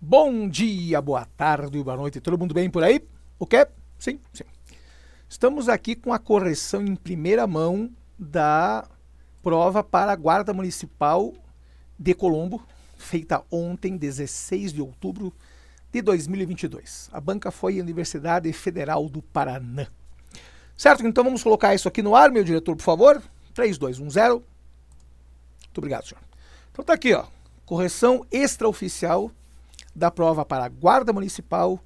Bom dia, boa tarde, boa noite, todo mundo bem por aí? O quê? Sim, sim. Estamos aqui com a correção em primeira mão da prova para a Guarda Municipal de Colombo, feita ontem, 16 de outubro de 2022. A banca foi a Universidade Federal do Paraná. Certo? Então vamos colocar isso aqui no ar, meu diretor, por favor. 3, 2, 1, 0. Muito obrigado, senhor. Então tá aqui, ó. Correção extraoficial da prova para a Guarda Municipal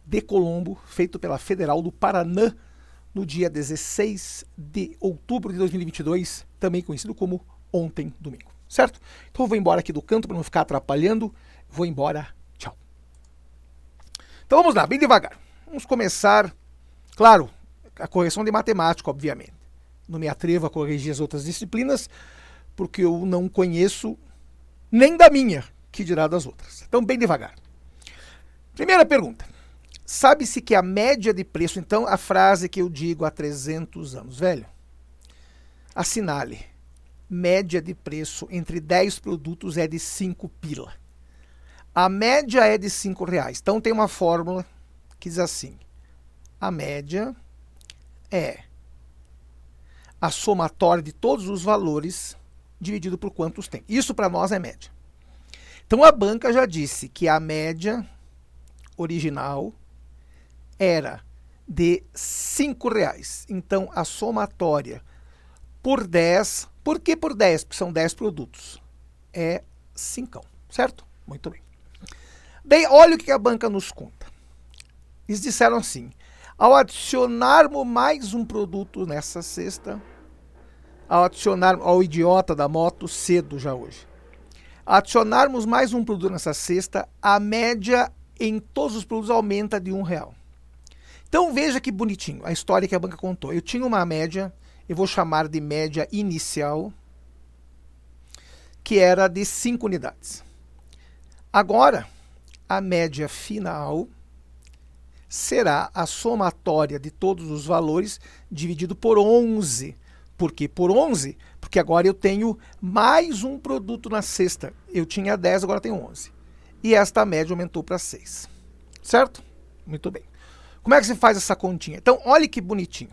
de Colombo, feito pela Federal do Paraná, no dia 16 de outubro de 2022, também conhecido como ontem, domingo. Certo? Então eu vou embora aqui do canto para não ficar atrapalhando. Vou embora. Tchau. Então vamos lá, bem devagar. Vamos começar, claro, a correção de matemática, obviamente. Não me atrevo a corrigir as outras disciplinas, porque eu não conheço nem da minha, que dirá das outras. Então, bem devagar. Primeira pergunta. Sabe-se que a média de preço, então, a frase que eu digo há 300 anos, velho, assinale, média de preço entre 10 produtos é de 5 pila. A média é de 5 reais. Então, tem uma fórmula que diz assim, a média é a somatória de todos os valores dividido por quantos tem. Isso para nós é média. Então a banca já disse que a média original era de 5 reais. Então a somatória por 10, por que por 10? Porque são 10 produtos. É 5, certo? Muito bem. Daí olha o que a banca nos conta. Eles disseram assim, ao adicionarmos mais um produto nessa cesta, ao adicionar ao idiota da moto cedo já hoje, adicionarmos mais um produto nessa cesta, a média em todos os produtos aumenta de R$1. Então veja que bonitinho a história que a banca contou. Eu tinha uma média, eu vou chamar de média inicial, que era de 5 unidades. Agora, a média final será a somatória de todos os valores dividido por 11. Por que por 11? Porque agora eu tenho mais um produto na cesta. Eu tinha 10, agora tenho 11. E esta média aumentou para 6. Certo? Muito bem. Como é que se faz essa continha? Então, olha que bonitinho.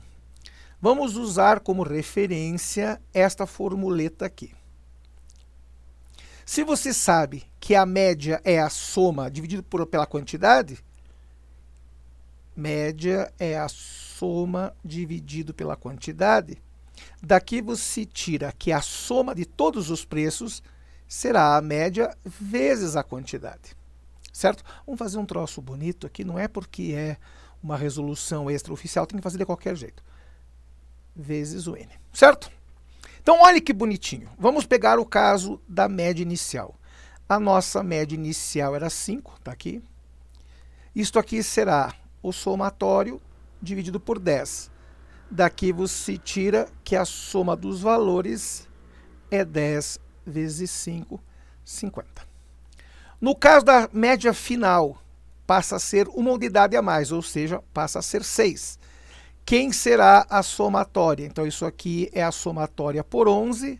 Vamos usar como referência esta formuleta aqui. Se você sabe que a média é a soma dividido pela quantidade, média é a soma dividido pela quantidade, daqui você tira que a soma de todos os preços será a média vezes a quantidade. Certo? Vamos fazer um troço bonito aqui, não é porque é uma resolução extraoficial, tem que fazer de qualquer jeito. Vezes o N. Certo? Então, olha que bonitinho. Vamos pegar o caso da média inicial. A nossa média inicial era 5, está aqui. Isto aqui será o somatório dividido por 10. Daqui você tira que a soma dos valores é 10 vezes 5, 50. No caso da média final, passa a ser uma unidade a mais, ou seja, passa a ser 6. Quem será a somatória? Então, isso aqui é a somatória por 11,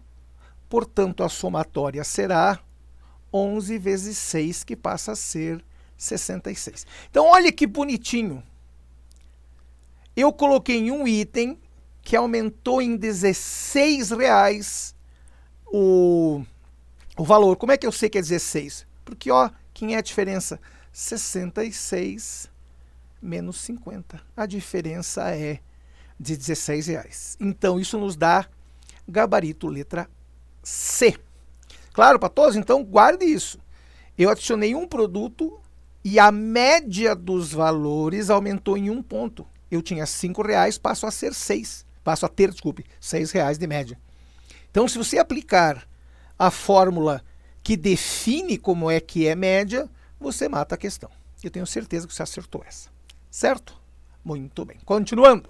portanto, a somatória será 11 vezes 6, que passa a ser 66. Então, olha que bonitinho. Eu coloquei em um item que aumentou em R$16 o valor. Como é que eu sei que é 16? Porque, ó, quem é a diferença? 66 menos 50. A diferença é de R$16. Então, isso nos dá gabarito letra C. Claro, para todos? Então, guarde isso. Eu adicionei um produto e a média dos valores aumentou em 1 ponto. Eu tinha R$5, passo a ser 6. Passo a ter, desculpe, R$6 de média. Então, se você aplicar a fórmula que define como é que é média, você mata a questão. Eu tenho certeza que você acertou essa. Certo? Muito bem. Continuando.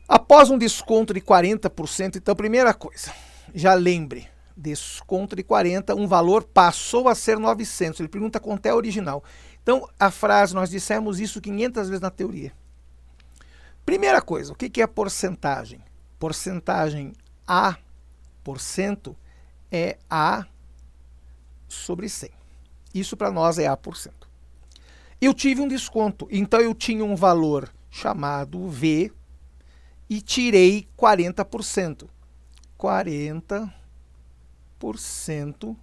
Após um desconto de 40%, então, primeira coisa, já lembre, desconto de 40%, um valor passou a ser 900. Ele pergunta quanto é original. Então, a frase, nós dissemos isso 500 vezes na teoria. Primeira coisa, o que é porcentagem? Porcentagem A% é A sobre 100. Isso para nós é A%. Eu tive um desconto, então eu tinha um valor chamado V e tirei 40%. 40%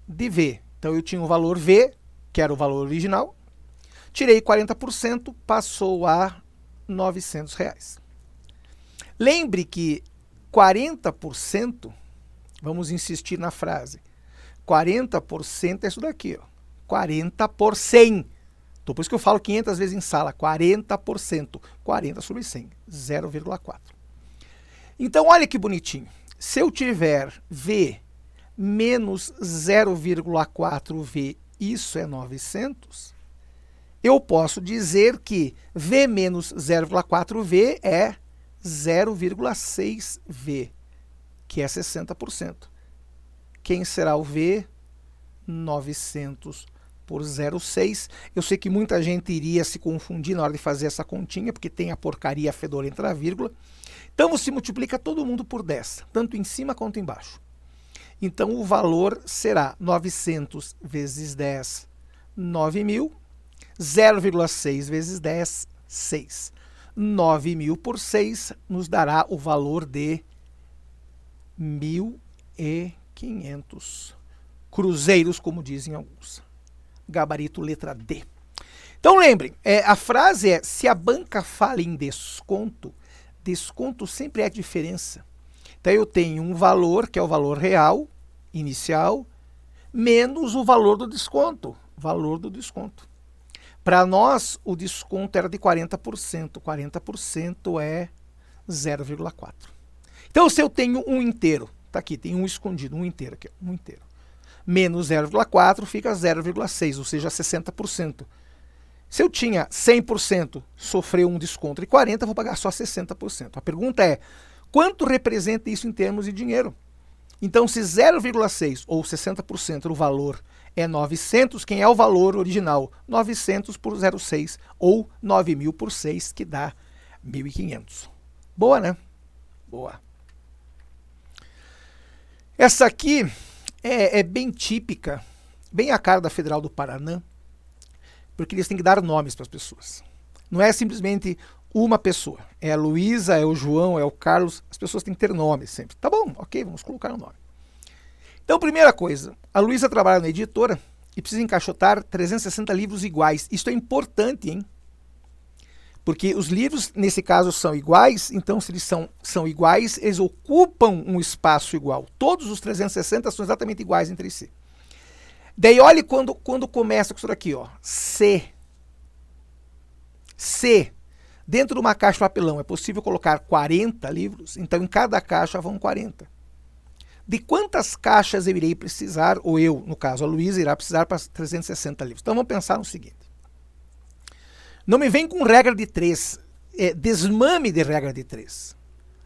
de V. Então eu tinha um valor V, que era o valor original, tirei 40%, passou a R$ 900. Lembre que 40%, vamos insistir na frase, 40% é isso daqui, ó, 40 por 100. Então, por isso que eu falo 500 vezes em sala, 40%, 40 sobre 100, 0,4. Então, olha que bonitinho. Se eu tiver V menos 0,4V, isso é 900, eu posso dizer que V menos 0,4V é 0,6V, que é 60%. Quem será o V? 900 por 0,6. Eu sei que muita gente iria se confundir na hora de fazer essa continha, porque tem a porcaria fedorenta da vírgula. Então você multiplica todo mundo por 10, tanto em cima quanto embaixo. Então o valor será 900 vezes 10, 9.000. 0,6 vezes 10, 6. 9.000 por 6 nos dará o valor de 1.500 cruzeiros, como dizem alguns. Gabarito letra D. Então lembrem, a frase é: se a banca fala em desconto, desconto sempre é diferença. Então eu tenho um valor, que é o valor real, inicial, menos o valor do desconto. Valor do desconto. Para nós, o desconto era de 40%. 40% é 0,4. Então, se eu tenho um inteiro, tá aqui, tem um escondido, um inteiro aqui, um inteiro. Menos 0,4 fica 0,6, ou seja, 60%. Se eu tinha 100%, sofreu um desconto de 40%, vou pagar só 60%. A pergunta é, quanto representa isso em termos de dinheiro? Então, se 0,6 ou 60% do valor é 900, quem é o valor original? 900 por 0,6 ou 9.000 por 6, que dá 1.500. Boa, né? Boa. Essa aqui é bem típica, bem a cara da Federal do Paraná, porque eles têm que dar nomes para as pessoas. Não é simplesmente uma pessoa. É a Luísa, é o João, é o Carlos. As pessoas têm que ter nome sempre. Tá bom, ok, vamos colocar o nome. Então, primeira coisa, a Luísa trabalha na editora e precisa encaixotar 360 livros iguais. Isso é importante, hein? Porque os livros, nesse caso, são iguais, então se eles são iguais, eles ocupam um espaço igual. Todos os 360 são exatamente iguais entre si. Daí, olhe quando começa com isso daqui, ó. C. Dentro de uma caixa de papelão é possível colocar 40 livros, então em cada caixa vão 40. De quantas caixas eu irei precisar, ou eu, no caso, a Luísa, irá precisar para 360 livros? Então vamos pensar no seguinte. Não me vem com regra de 3, desmame de regra de 3.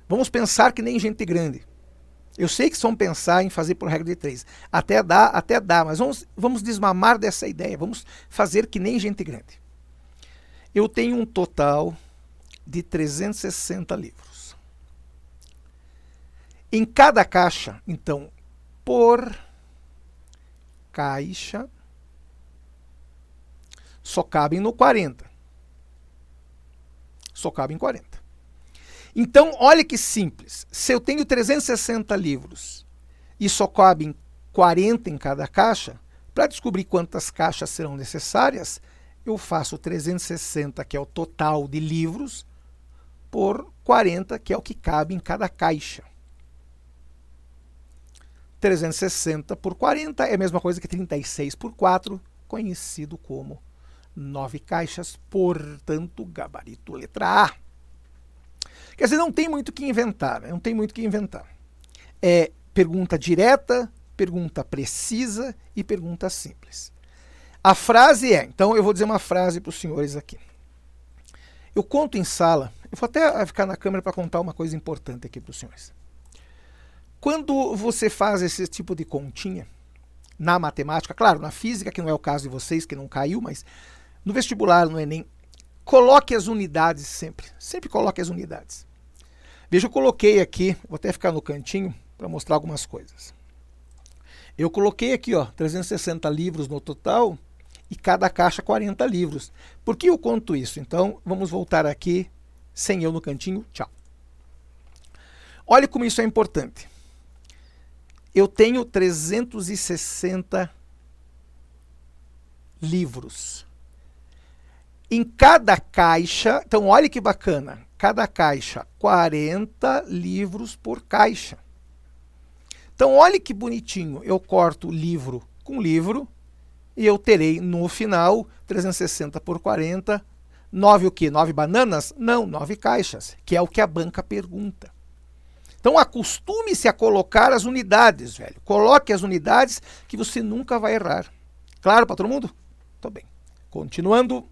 Vamos pensar que nem gente grande. Eu sei que vão pensar em fazer por regra de 3. Até dá, mas vamos desmamar dessa ideia. Vamos fazer que nem gente grande. Eu tenho um total de 360 livros. Em cada caixa, então, por caixa, só cabem no 40. Só cabem 40. Então, olha que simples. Se eu tenho 360 livros e só cabem 40 em cada caixa, para descobrir quantas caixas serão necessárias, eu faço 360, que é o total de livros, por 40, que é o que cabe em cada caixa. 360 por 40 é a mesma coisa que 36 por 4, conhecido como 9 caixas, portanto, gabarito letra A. Quer dizer, não tem muito o que inventar, né? Não tem muito o que inventar. É pergunta direta, pergunta precisa e pergunta simples. A frase é, então eu vou dizer uma frase para os senhores aqui. Eu conto em sala, eu vou até ficar na câmera para contar uma coisa importante aqui para os senhores. Quando você faz esse tipo de continha, na matemática, claro, na física, que não é o caso de vocês, que não caiu, mas no vestibular, no Enem, coloque as unidades sempre. Sempre coloque as unidades. Veja, eu coloquei aqui, vou até ficar no cantinho para mostrar algumas coisas. Eu coloquei aqui, ó, 360 livros no total e cada caixa 40 livros. Por que eu conto isso? Então, vamos voltar aqui, sem eu no cantinho, tchau. Olha como isso é importante. Eu tenho 360 livros. Em cada caixa, então olha que bacana, cada caixa, 40 livros por caixa. Então olha que bonitinho, eu corto livro com livro e eu terei no final 360 por 40, 9 o quê? 9 bananas? Não, 9 caixas, que é o que a banca pergunta. Então acostume-se a colocar as unidades, velho. Coloque as unidades que você nunca vai errar. Claro para todo mundo? Tô bem. Continuando.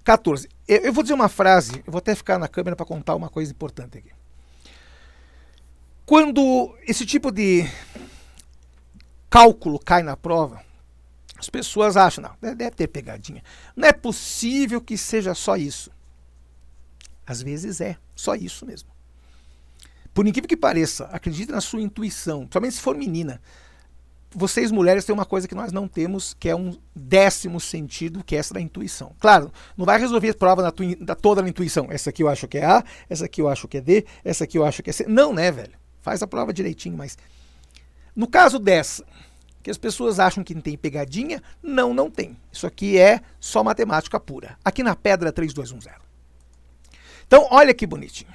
14. Eu vou dizer uma frase, eu vou até ficar na câmera para contar uma coisa importante aqui. Quando esse tipo de cálculo cai na prova, as pessoas acham, não, deve ter pegadinha. Não é possível que seja só isso. Às vezes é, só isso mesmo. Por incrível que pareça, acredite na sua intuição, principalmente se for menina. Vocês mulheres têm uma coisa que nós não temos, que é um 10º sentido, que é essa da intuição. Claro, não vai resolver a prova toda na intuição. Essa aqui eu acho que é A, essa aqui eu acho que é D, essa aqui eu acho que é C. Não, né, velho? Faz a prova direitinho, mas... No caso dessa, que as pessoas acham que tem pegadinha, não tem. Isso aqui é só matemática pura. Aqui na pedra 3210. Então, olha que bonitinho.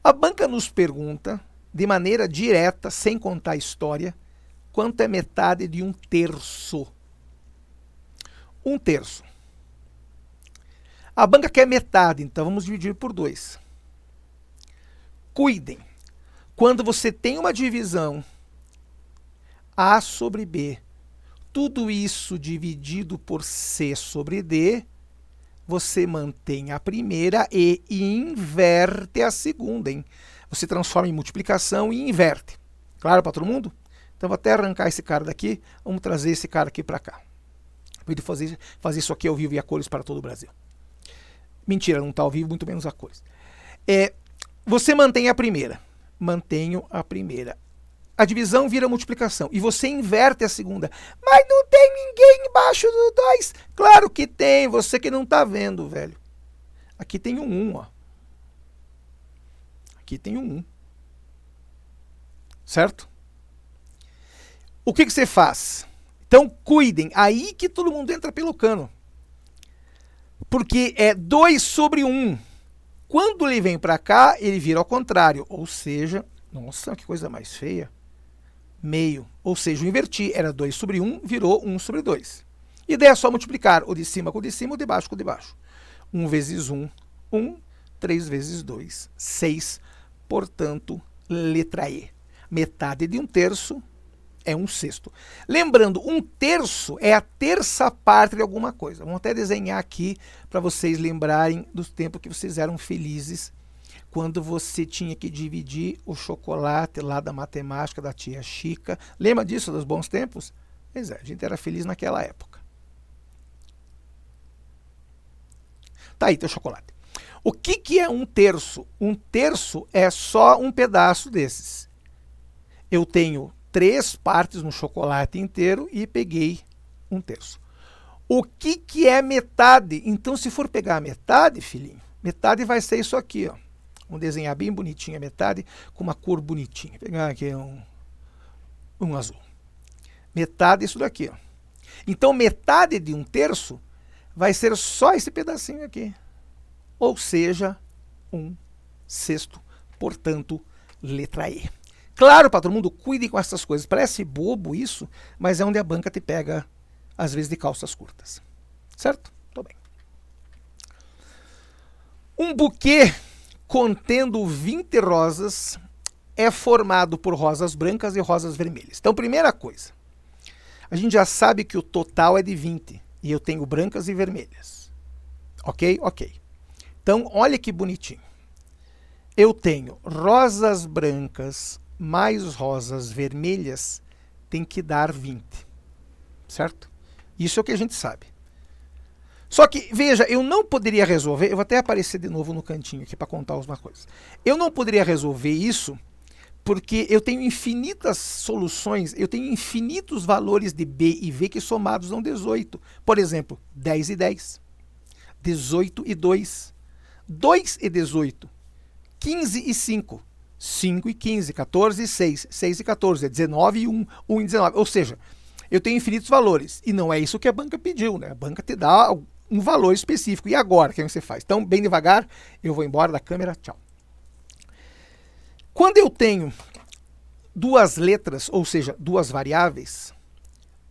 A banca nos pergunta, de maneira direta, sem contar a história, quanto é metade de 1/3? 1/3. A banca quer metade, então vamos dividir por 2. Cuidem, quando você tem uma divisão A sobre B, tudo isso dividido por C sobre D, você mantém a primeira e inverte a segunda, hein? Você transforma em multiplicação e inverte. Claro para todo mundo? Então vou até arrancar esse cara daqui, vamos trazer esse cara aqui para cá. Vou fazer isso aqui ao vivo e a cores para todo o Brasil. Mentira, não está ao vivo, muito menos a cores. Você mantém a primeira. Mantenho a primeira. A divisão vira multiplicação. E você inverte a segunda. Mas não tem ninguém embaixo do 2. Claro que tem, você que não está vendo, velho. Aqui tem um 1, ó. Aqui tem um 1. Certo? O que você faz? Então, cuidem. Aí que todo mundo entra pelo cano. Porque é 2 sobre 1. Quando ele vem para cá, ele vira ao contrário. Ou seja, nossa, que coisa mais feia. Meio. Ou seja, eu inverti. Era 2 sobre 1, virou 1 sobre 2. E daí é só multiplicar o de cima com o de cima, o de baixo com o de baixo. 1 vezes 1, 1. 3 vezes 2, 6. Portanto, letra E. Metade de 1/3 é 1/6. Lembrando, 1/3 é a terça parte de alguma coisa. Vamos até desenhar aqui para vocês lembrarem dos tempos que vocês eram felizes quando você tinha que dividir o chocolate lá da matemática da tia Chica. Lembra disso, dos bons tempos? Pois é, a gente era feliz naquela época. Tá aí teu chocolate. O que é 1/3? 1/3 é só um pedaço desses. Eu tenho 3 partes no chocolate inteiro e peguei 1/3. O que é metade? Então, se for pegar a metade, filhinho, metade vai ser isso aqui, ó. Vamos desenhar bem bonitinho a metade, com uma cor bonitinha. Vou pegar aqui um azul. Metade é isso daqui, ó. Então, metade de 1/3 vai ser só esse pedacinho aqui. Ou seja, 1/6. Portanto, letra E. Claro, para todo mundo, cuide com essas coisas. Parece bobo isso, mas é onde a banca te pega, às vezes, de calças curtas. Certo? Tô bem. Um buquê contendo 20 rosas é formado por rosas brancas e rosas vermelhas. Então, primeira coisa, a gente já sabe que o total é de 20 e eu tenho brancas e vermelhas. Ok? Ok. Então, olha que bonitinho. Eu tenho rosas brancas mais rosas vermelhas tem que dar 20. Certo? Isso é o que a gente sabe. Só que, veja, eu não poderia resolver, eu vou até aparecer de novo no cantinho aqui para contar uma coisa. Eu não poderia resolver isso Porque eu tenho infinitas soluções, eu tenho infinitos valores de B e V que somados dão 18. Por exemplo, 10 e 10, 18 e 2, 2 e 18, 15 e 5, 5 e 15, 14 e 6, 6 e 14, 19 e 1, 1 e 19. Ou seja, eu tenho infinitos valores. E não é isso que a banca pediu, né? A banca te dá um valor específico. E agora, o que você faz? Então, bem devagar, eu vou embora da câmera. Tchau. Quando eu tenho duas letras, ou seja, duas variáveis,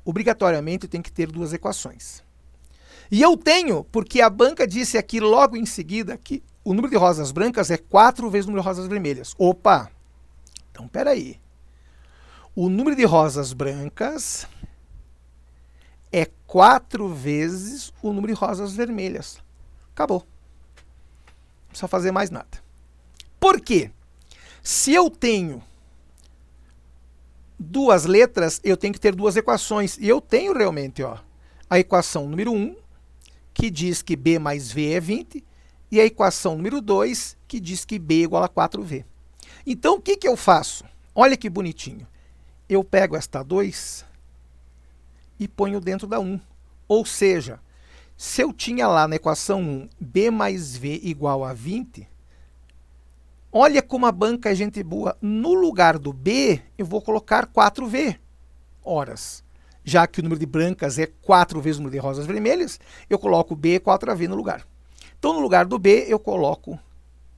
obrigatoriamente eu tenho que ter duas equações. E eu tenho, porque a banca disse aqui logo em seguida que o número de rosas brancas é 4 vezes o número de rosas vermelhas. Opa! Então, peraí. O número de rosas brancas é 4 vezes o número de rosas vermelhas. Acabou. Não precisa fazer mais nada. Por quê? Se eu tenho duas letras, eu tenho que ter duas equações. E eu tenho realmente, ó, a equação número 1, que diz que B mais V é 20, e a equação número 2, que diz que B é igual a 4V. Então, o que eu faço? Olha que bonitinho. Eu pego esta 2 e ponho dentro da 1. Ou seja, se eu tinha lá na equação 1, B mais V igual a 20, olha como a banca é gente boa. No lugar do B, eu vou colocar 4V horas. Já que o número de brancas é 4 vezes o número de rosas vermelhas, eu coloco B 4V no lugar. Então, no lugar do B, eu coloco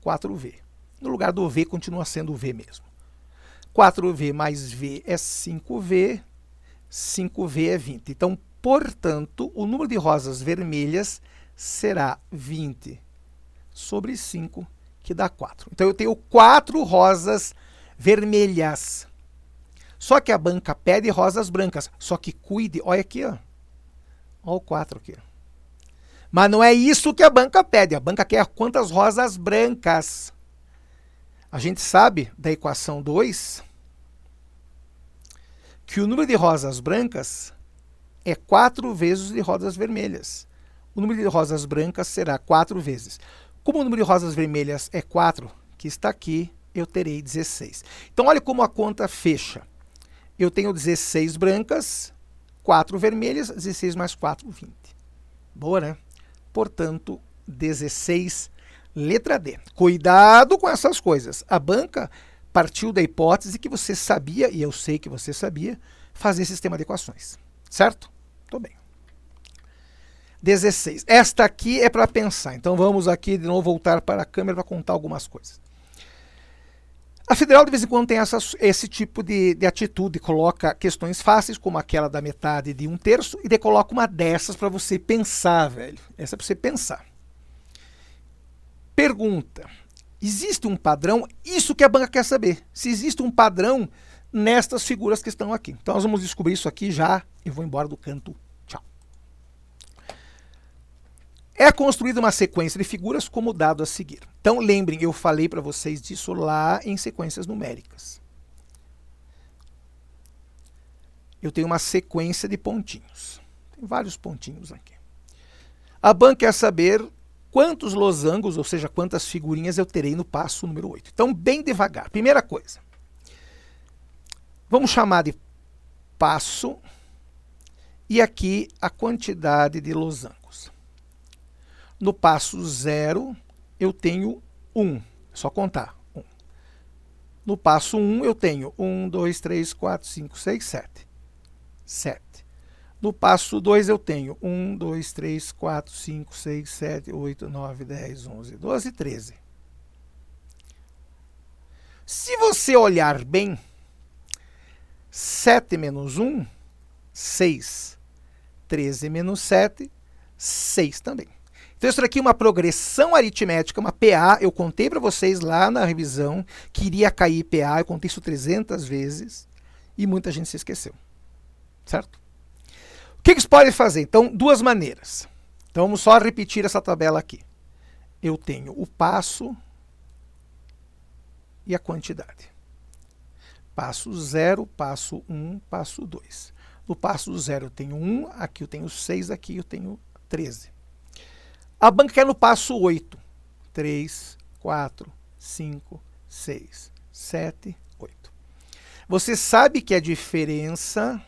4V. No lugar do V, continua sendo o V mesmo. 4V mais V é 5V, 5V é 20. Então, portanto, o número de rosas vermelhas será 20 sobre 5, que dá 4. Então, eu tenho 4 rosas vermelhas. Só que a banca pede rosas brancas. Só que cuide, olha aqui, ó. Olha o 4 aqui. Mas não é isso que a banca pede. A banca quer quantas rosas brancas. A gente sabe da equação 2 que o número de rosas brancas é 4 vezes o de rosas vermelhas. O número de rosas brancas será 4 vezes. Como o número de rosas vermelhas é 4, que está aqui, eu terei 16. Então, olha como a conta fecha. Eu tenho 16 brancas, 4 vermelhas, 16 mais 4, 20. Boa, né? Portanto, 16, letra D. Cuidado com essas coisas. A banca partiu da hipótese que você sabia, e eu sei que você sabia, fazer sistema de equações. Certo? Tô bem. 16. Esta aqui é para pensar. Então, vamos aqui de novo voltar para a câmera para contar algumas coisas. A Federal, de vez em quando, tem esse tipo de atitude, coloca questões fáceis, como aquela da metade de 1/3, e daí coloca uma dessas para você pensar, velho. Essa é para você pensar. Pergunta: existe um padrão? Isso que a banca quer saber. Se existe um padrão nestas figuras que estão aqui. Então, nós vamos descobrir isso aqui já. Eu vou embora do canto. Tchau. É construída uma sequência de figuras como o dado a seguir. Então, lembrem, eu falei para vocês disso lá em sequências numéricas. Eu tenho uma sequência de pontinhos. Tem vários pontinhos aqui. A banca quer saber quantos losangos, ou seja, quantas figurinhas eu terei no passo número 8. Então, bem devagar. Primeira coisa. Vamos chamar de passo e aqui a quantidade de losangos. No passo 0, eu tenho 1. É só contar. 1. No passo 1, eu tenho 1, 2, 3, 4, 5, 6, 7. 7. No passo 2, eu tenho 1, 2, 3, 4, 5, 6, 7, 8, 9, 10, 11, 12, 13. Se você olhar bem, 7 menos 1, 6. 13 menos 7, 6 também. Então, isso aqui é uma progressão aritmética, uma PA. Eu contei para vocês lá na revisão que iria cair PA. Eu contei isso 300 vezes e muita gente se esqueceu. Certo? O que você pode fazer? Então, duas maneiras. Então, vamos só repetir essa tabela aqui. Eu tenho o passo e a quantidade. Passo 0, passo 1, passo 2. No passo 0 eu tenho 1, aqui eu tenho 6, aqui eu tenho 13. A banca quer no passo 8. 3, 4, 5, 6, 7, 8. Você sabe que a diferença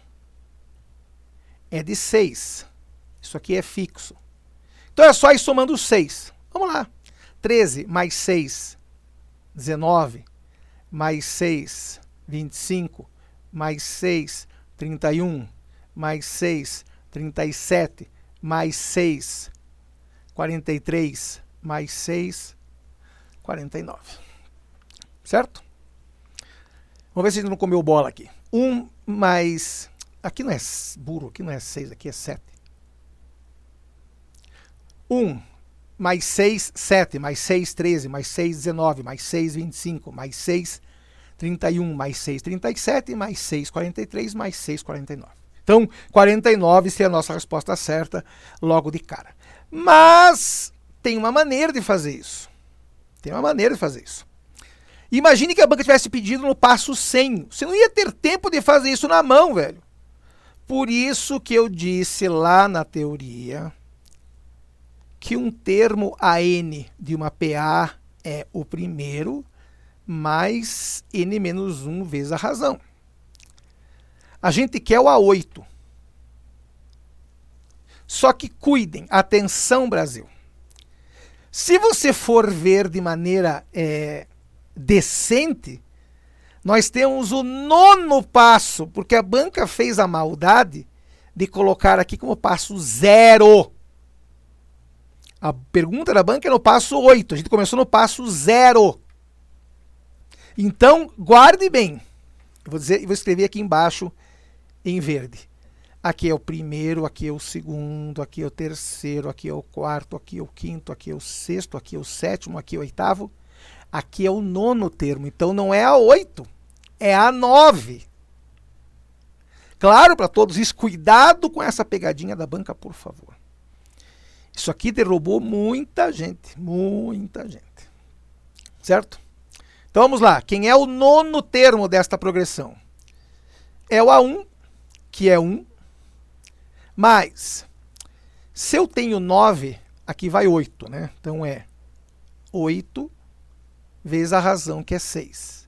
é de 6. Isso aqui é fixo. Então é só ir somando 6. Vamos lá. 13 mais 6, 19. Mais 6, 25. Mais 6, 31. Mais 6, 37. Mais 6, 43. Mais 6, 49. Certo? Vamos ver se a gente não comeu bola aqui. 1 mais... Aqui não é burro, aqui não é 6, aqui é 7. 1 mais 6, 7. Mais 6, 13. Mais 6, 19. Mais 6, 25. Mais 6, 31. Mais 6, 37. Mais 6, 43. Mais 6, 49. Então, 49 seria a nossa resposta certa logo de cara. Mas tem uma maneira de fazer isso. Tem uma maneira de fazer isso. Imagine que a banca tivesse pedido no passo 100. Você não ia ter tempo de fazer isso na mão, velho. Por isso que eu disse lá na teoria que um termo AN de uma PA é o primeiro mais N menos 1 vezes a razão. A gente quer o A8. Só que cuidem, atenção Brasil. Se você for ver de maneira decente, nós temos o 9º passo, porque a banca fez a maldade de colocar aqui como passo 0. A pergunta da banca é no passo 8, a gente começou no passo 0. Então, guarde bem. Eu vou escrever aqui embaixo em verde. Aqui é o primeiro, aqui é o segundo, aqui é o terceiro, aqui é o quarto, aqui é o quinto, aqui é o sexto, aqui é o sétimo, aqui é o oitavo. Aqui é o 9º termo. Então não é a 8, é a 9. Claro, para todos isso, cuidado com essa pegadinha da banca, por favor. Isso aqui derrubou muita gente. Muita gente. Certo? Então vamos lá. Quem é o 9º termo desta progressão? É o A1, que é 1. Mas, se eu tenho 9, aqui vai 8, né? Então é 8 vezes a razão, que é 6.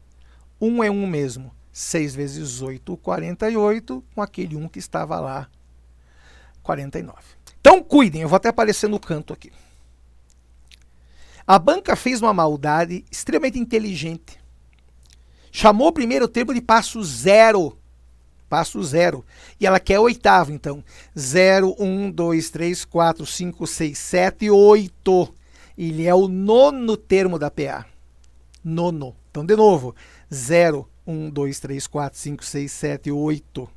1 é 1 mesmo. 6 vezes 8, 48, com aquele 1 que estava lá, 49. Então, cuidem, eu vou até aparecer no canto aqui. A banca fez uma maldade extremamente inteligente. Chamou o primeiro termo de passo 0. Passo 0. E ela quer o oitavo, então. 0, 1, 2, 3, 4, 5, 6, 7, 8. Ele é o 9º termo da PA. Nono. Então, de novo. 0, 1, 2, 3, 4, 5, 6, 7, 8.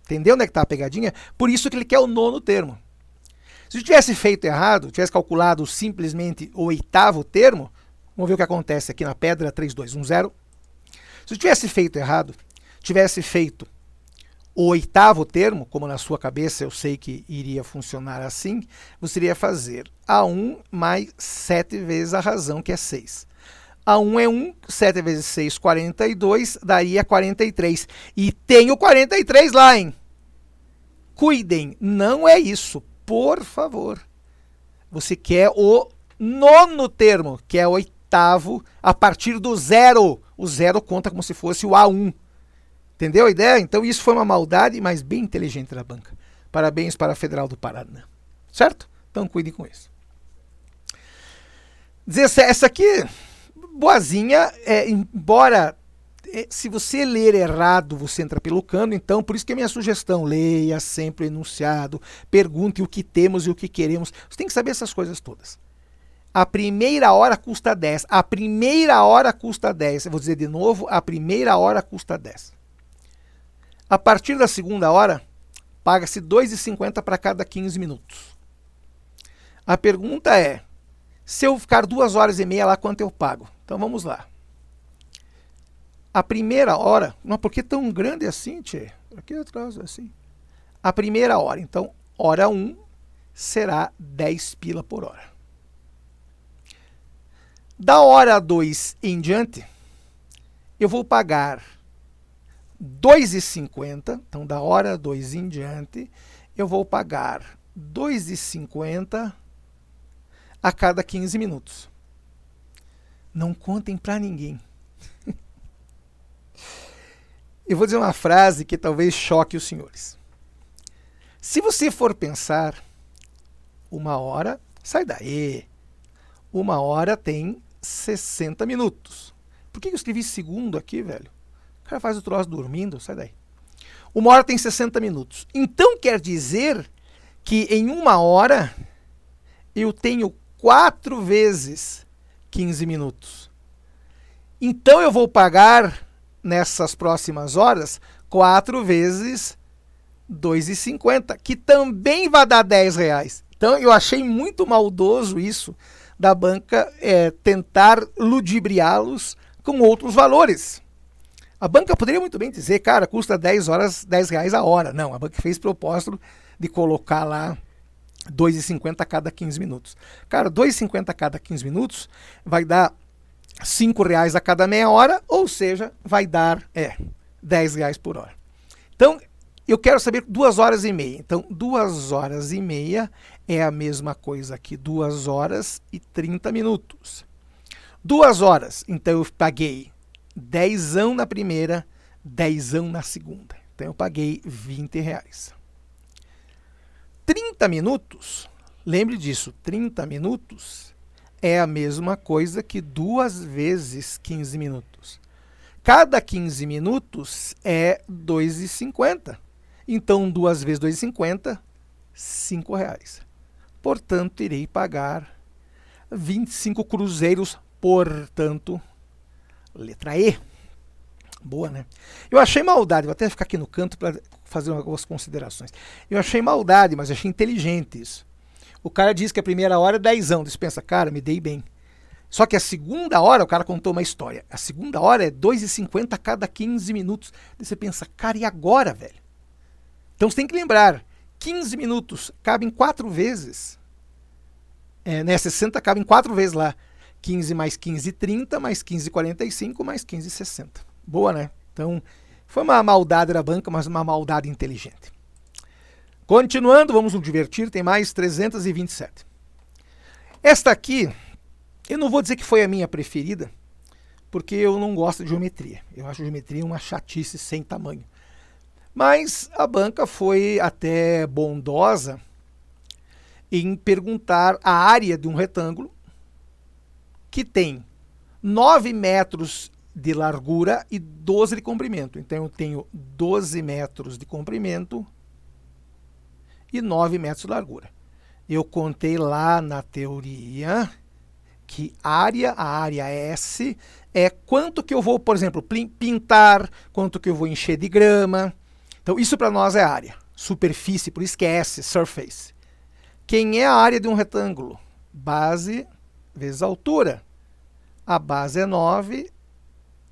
Entendeu onde é que está a pegadinha? Por isso que ele quer o 9º termo. Se eu tivesse feito errado, tivesse calculado simplesmente o 8º termo, vamos ver o que acontece aqui na pedra 3, 2, 1, 0. Se eu tivesse feito errado, tivesse feito o 8º termo, como na sua cabeça eu sei que iria funcionar assim, você iria fazer A1 mais 7 vezes a razão, que é 6. A1 é 1, 7 vezes 6, 42, daria 43. E tem o 43 lá, hein? Cuidem, não é isso, por favor. Você quer o 9º termo, que é o 8º, a partir do 0. O 0 conta como se fosse o A1. Entendeu a ideia? Então isso foi uma maldade, mas bem inteligente da banca. Parabéns para a Federal do Paraná. Certo? Então cuidem com isso. 17, essa aqui, boazinha, embora se você ler errado, você entra pelo cano, então por isso que é minha sugestão, leia sempre o enunciado, pergunte o que temos e o que queremos. Você tem que saber essas coisas todas. A primeira hora custa 10. A primeira hora custa 10. Eu vou dizer de novo, a primeira hora custa 10. A partir da segunda hora, paga-se R$ 2,50 para cada 15 minutos. A pergunta é, se eu ficar 2 horas e meia lá, quanto eu pago? Então vamos lá. A primeira hora, não, por que tão grande assim, tchê? Aqui atrás, assim. A primeira hora, então, hora 1 será 10 pila por hora. Da hora 2 em diante, eu vou pagar R$ 2,50, então da hora 2 em diante, eu vou pagar R$ 2,50 a cada 15 minutos. Não contem para ninguém. eu vou dizer uma frase que talvez choque os senhores. Se você for pensar, 1 hora, sai daí. 1 hora tem 60 minutos. Por que eu escrevi segundo aqui, velho? O cara faz o troço dormindo, sai daí. 1 hora tem 60 minutos. Então quer dizer que em 1 hora eu tenho 4 vezes 15 minutos. Então eu vou pagar nessas próximas horas 4 vezes 2,50, que também vai dar R$10. Então eu achei muito maldoso isso da banca tentar ludibriá-los com outros valores. A banca poderia muito bem dizer, cara, custa 10 horas, R$10 a hora. Não, a banca fez propósito de colocar lá 2,50 a cada 15 minutos. Cara, 2,50 a cada 15 minutos vai dar R$5 a cada meia hora, ou seja, vai dar R$10 por hora. Então, eu quero saber 2 horas e meia. Então, 2 horas e meia é a mesma coisa que 2 horas e 30 minutos. 2 horas, então eu paguei 10 na primeira, 10 na segunda. Então eu paguei R$20. 30 minutos, lembre disso, 30 minutos é a mesma coisa que 2 vezes 15 minutos. Cada 15 minutos é R$2,50. Então 2 vezes 2,50, R$5. Portanto, irei pagar 25 cruzeiros, portanto, letra E. Boa, né? Eu achei maldade, vou até ficar aqui no canto para fazer algumas considerações. Eu achei maldade, mas achei inteligente isso. O cara diz que a primeira hora é 10. Você pensa, cara, me dei bem. Só que a segunda hora, o cara contou uma história. A segunda hora é R$2,50 a cada 15 minutos. Daí você pensa, cara, e agora, velho? Então você tem que lembrar, 15 minutos cabem 4 vezes. 60 cabem 4 vezes lá. 15 mais 15, 30, mais 15, 45, mais 15, 60. Boa, né? Então, foi uma maldade da banca, mas uma maldade inteligente. Continuando, vamos nos divertir, tem mais 327. Esta aqui, eu não vou dizer que foi a minha preferida, porque eu não gosto de geometria. Eu acho geometria uma chatice sem tamanho. Mas a banca foi até bondosa em perguntar a área de um retângulo que tem 9 metros de largura e 12 de comprimento. Então eu tenho 12 metros de comprimento e 9 metros de largura. Eu contei lá na teoria que a área S é quanto que eu vou, por exemplo, pintar, quanto que eu vou encher de grama. Então isso para nós é área, superfície, por isso que é S, surface. Quem é a área de um retângulo? Base vezes altura. A base é 9,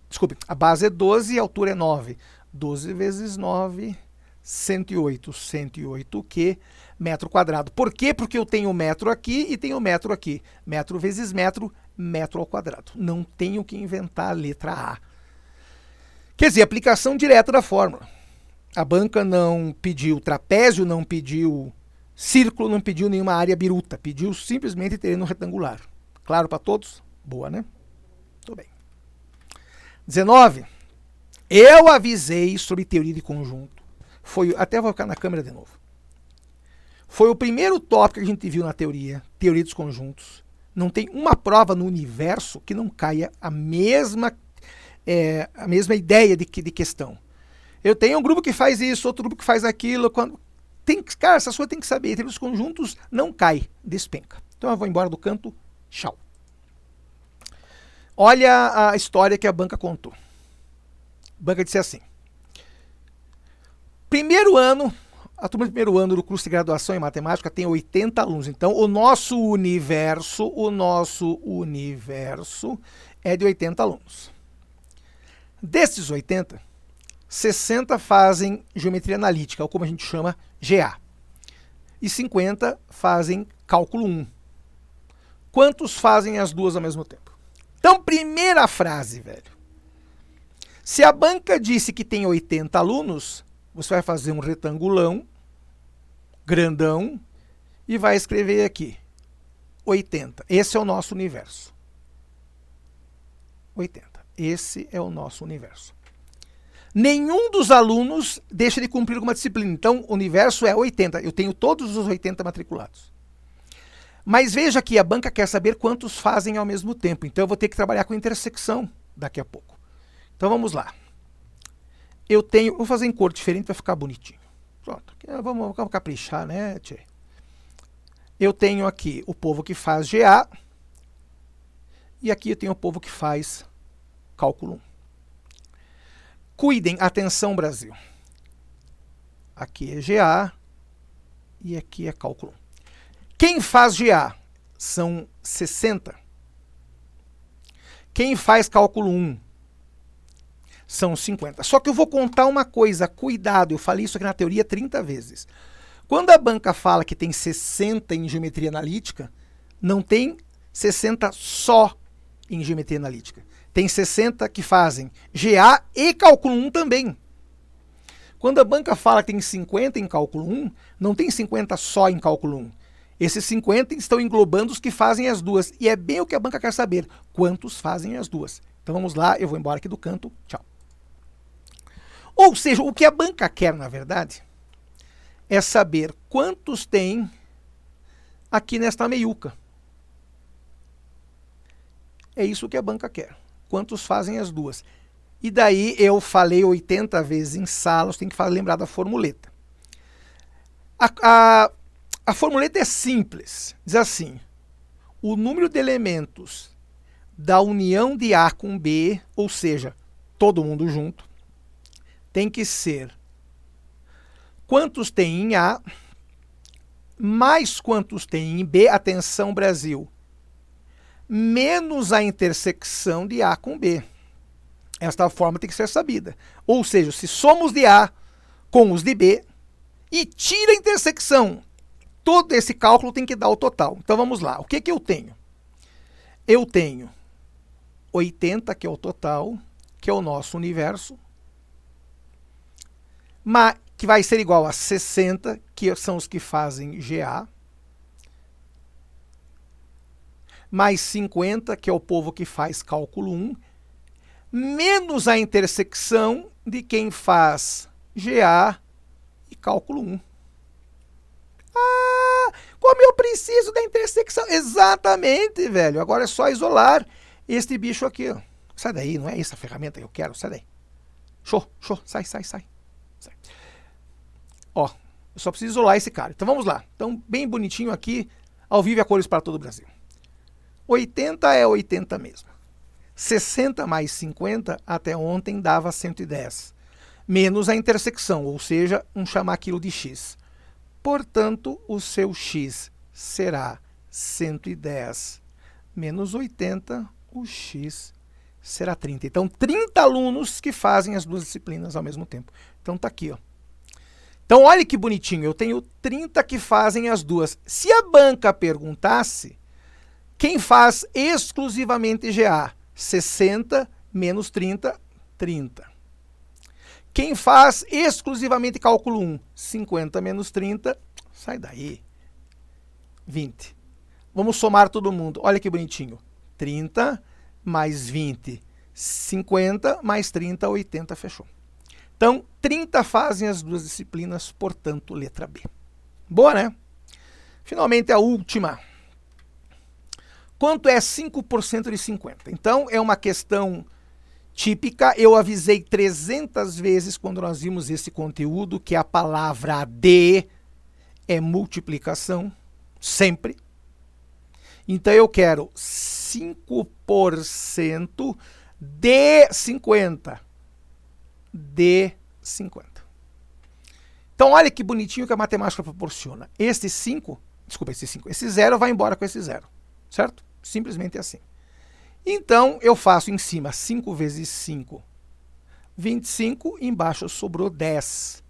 desculpe, a base é 12 e a altura é 9. 12 vezes 9, 108. 108 o quê? Metro quadrado. Por quê? Porque eu tenho metro aqui e tenho metro aqui. Metro vezes metro, metro ao quadrado. Não tenho que inventar a letra A. Quer dizer, aplicação direta da fórmula. A banca não pediu trapézio, não pediu círculo, não pediu nenhuma área biruta. Pediu simplesmente terreno retangular. Claro para todos? Boa, né? Muito bem. 19. Eu avisei sobre teoria de conjunto. Até vou colocar na câmera de novo. Foi o primeiro tópico que a gente viu na teoria dos conjuntos. Não tem uma prova no universo que não caia a mesma ideia de questão. Eu tenho um grupo que faz isso, outro grupo que faz aquilo. Cara, essa sua tem que saber. Teoria dos conjuntos não cai, despenca. Então eu vou embora do canto. Tchau. Olha a história que a banca contou. A banca disse assim. Primeiro ano, a turma do primeiro ano do curso de graduação em matemática tem 80 alunos. Então, o nosso universo é de 80 alunos. Desses 80, 60 fazem geometria analítica, ou como a gente chama, GA. E 50 fazem cálculo 1. Quantos fazem as duas ao mesmo tempo? Então, primeira frase, velho. Se a banca disse que tem 80 alunos, você vai fazer um retangulão, grandão, e vai escrever aqui, 80. Esse é o nosso universo. 80. Esse é o nosso universo. Nenhum dos alunos deixa de cumprir uma disciplina. Então, o universo é 80. Eu tenho todos os 80 matriculados. Mas veja que a banca quer saber quantos fazem ao mesmo tempo. Então, eu vou ter que trabalhar com intersecção daqui a pouco. Então, vamos lá. Eu tenho... Vou fazer em cor diferente para ficar bonitinho. Pronto. Vamos caprichar, né, tchê? Eu tenho aqui o povo que faz GA. E aqui eu tenho o povo que faz cálculo 1. Cuidem, atenção Brasil. Aqui é GA e aqui é cálculo 1. Quem faz GA são 60. Quem faz cálculo 1 são 50. Só que eu vou contar uma coisa, cuidado, eu falei isso aqui na teoria 30 vezes. Quando a banca fala que tem 60 em geometria analítica, não tem 60 só em geometria analítica. Tem 60 que fazem GA e cálculo 1 também. Quando a banca fala que tem 50 em cálculo 1, não tem 50 só em cálculo 1. Esses 50 estão englobando os que fazem as duas. E é bem o que a banca quer saber. Quantos fazem as duas? Então vamos lá, eu vou embora aqui do canto. Tchau. Ou seja, o que a banca quer, na verdade, é saber quantos tem aqui nesta meiuca. É isso que a banca quer. Quantos fazem as duas? E daí eu falei 80 vezes em sala, você tem que lembrar da formuleta. A formuleta é simples. Diz assim, o número de elementos da união de A com B, ou seja, todo mundo junto, tem que ser quantos tem em A, mais quantos tem em B, atenção Brasil, menos a intersecção de A com B. Esta forma tem que ser sabida. Ou seja, se somos de A com os de B e tira a intersecção, todo esse cálculo tem que dar o total. Então vamos lá. O que que eu tenho? Eu tenho 80, que é o total, que é o nosso universo, que vai ser igual a 60, que são os que fazem GA, mais 50, que é o povo que faz cálculo 1, menos a intersecção de quem faz GA e cálculo 1. Ah, como eu preciso da intersecção? Exatamente, velho. Agora é só isolar este bicho aqui. Ó. Sai daí, não é essa ferramenta que eu quero. Sai daí. Show. Sai. Ó, eu só preciso isolar esse cara. Então vamos lá. Então, bem bonitinho aqui, ao vivo e a cores para todo o Brasil. 80 é 80 mesmo. 60 mais 50 até ontem dava 110. Menos a intersecção, ou seja, vamos chamar aquilo de x. Portanto, o seu x será 110 menos 80, o x será 30. Então, 30 alunos que fazem as duas disciplinas ao mesmo tempo. Então, tá aqui, ó. Então, olha que bonitinho, eu tenho 30 que fazem as duas. Se a banca perguntasse, quem faz exclusivamente GA? 60 menos 30, 30. Quem faz exclusivamente cálculo 1? 50 menos 30, sai daí, 20. Vamos somar todo mundo, olha que bonitinho. 30 mais 20, 50 mais 30, 80, fechou. Então, 30 fazem as duas disciplinas, portanto, letra B. Boa, né? Finalmente, a última. Quanto é 5% de 50? Então, é uma questão típica. Eu avisei 300 vezes quando nós vimos esse conteúdo que a palavra D é multiplicação, sempre. Então, eu quero 5% de 50. De 50. Então, olha que bonitinho que a matemática proporciona. Esse 5, esse 0 vai embora com esse 0, certo? Simplesmente assim. Então, eu faço em cima 5 vezes 5, 25, embaixo sobrou 10.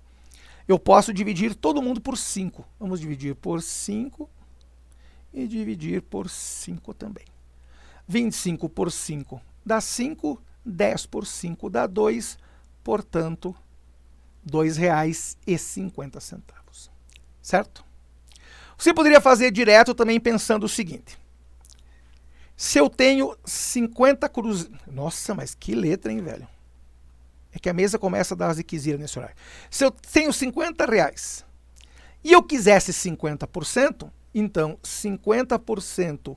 Eu posso dividir todo mundo por 5. Vamos dividir por 5 e dividir por 5 também. 25 por 5 dá 5, 10 por 5 dá 2, portanto, R$ 2,50. Certo? Você poderia fazer direto também pensando o seguinte. Se eu tenho 50 cruzeiros... Nossa, mas que letra, hein, velho? É que a mesa começa a dar uma ziquezira nesse horário. Se eu tenho R$50 e eu quisesse 50%, então 50%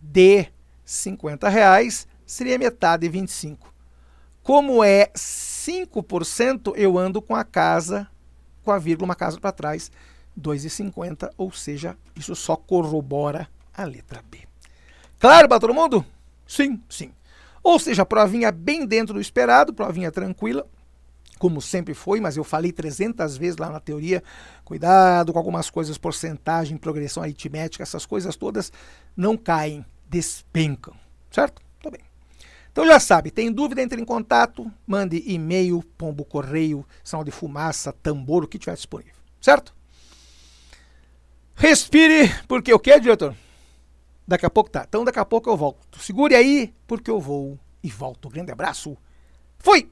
de R$50 seria metade de 25. Como é 5%, eu ando com a casa, com a vírgula, uma casa para trás, 2,50, ou seja, isso só corrobora a letra B. Claro para todo mundo? Sim, sim. Ou seja, a provinha bem dentro do esperado, provinha tranquila, como sempre foi, mas eu falei 300 vezes lá na teoria, cuidado com algumas coisas, porcentagem, progressão aritmética, essas coisas todas não caem, despencam, certo? Tá bem. Então já sabe, tem dúvida, entre em contato, mande e-mail, pombo correio, sinal de fumaça, tambor, o que tiver disponível, certo? Respire, porque o quê, diretor? Daqui a pouco tá. Então daqui a pouco eu volto. Segure aí, porque eu vou e volto. Grande abraço. Fui!